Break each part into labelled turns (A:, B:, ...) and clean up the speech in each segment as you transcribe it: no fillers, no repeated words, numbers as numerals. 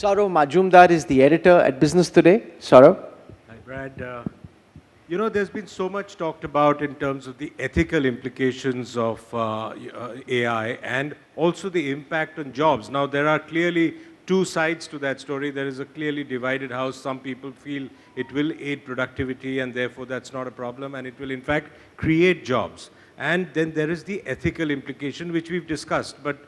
A: Saurav Majumdar is the editor at Business Today. Saurav?
B: Hi, Brad. You know, there's been so much talked about in terms of the ethical implications of AI and also the impact on jobs. Now, there are clearly two sides to that story. There is a clearly divided house. Some people feel it will aid productivity and therefore that's not a problem, and it will in fact create jobs. And then there is the ethical implication, which we've discussed. But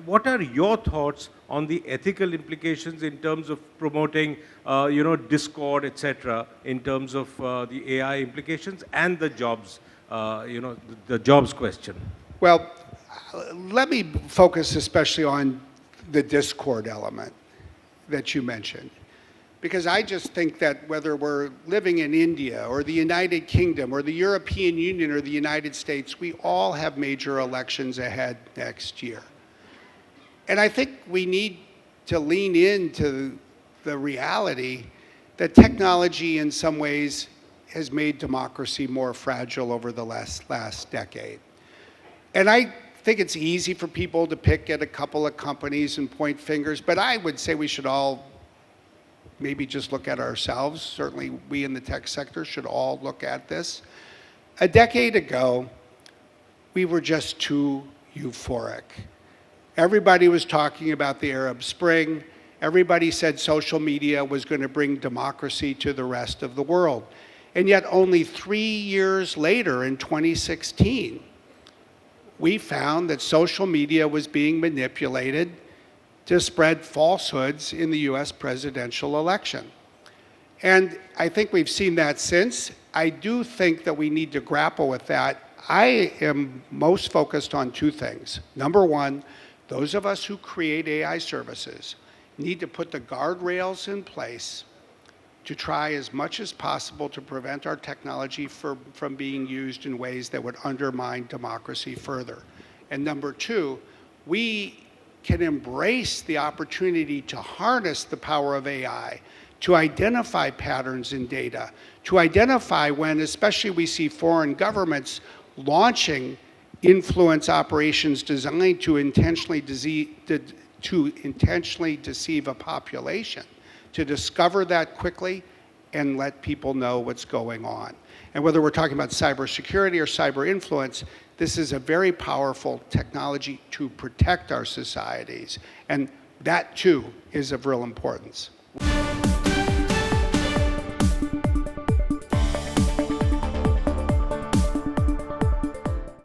B: what are your thoughts on the ethical implications in terms of promoting, discord, etc., in terms of the AI implications and the jobs, the jobs question?
C: Well, let me focus especially on the discord element that you mentioned. Because I just think that whether we're living in India or the United Kingdom or the European Union or the United States, we all have major elections ahead next year. And I think we need to lean into the reality that technology in some ways has made democracy more fragile over the last decade. And I think it's easy for people to pick at a couple of companies and point fingers, but I would say we should all maybe just look at ourselves. Certainly we in the tech sector should all look at this. A decade ago, we were just too euphoric. Everybody was talking about the Arab Spring. Everybody said social media was going to bring democracy to the rest of the world. And yet only 3 years later, in 2016, we found that social media was being manipulated to spread falsehoods in the US presidential election. And I think we've seen that since. I do think that we need to grapple with that. I am most focused on two things. Number one, those of us who create AI services need to put the guardrails in place to try as much as possible to prevent our technology from being used in ways that would undermine democracy further. And number two, we can embrace the opportunity to harness the power of AI, to identify patterns in data, to identify when, especially we see foreign governments launching influence operations designed to intentionally deceive a population, to discover that quickly and let people know what's going on. And whether we're talking about cybersecurity or cyber influence, this is a very powerful technology to protect our societies. And that too is of real importance.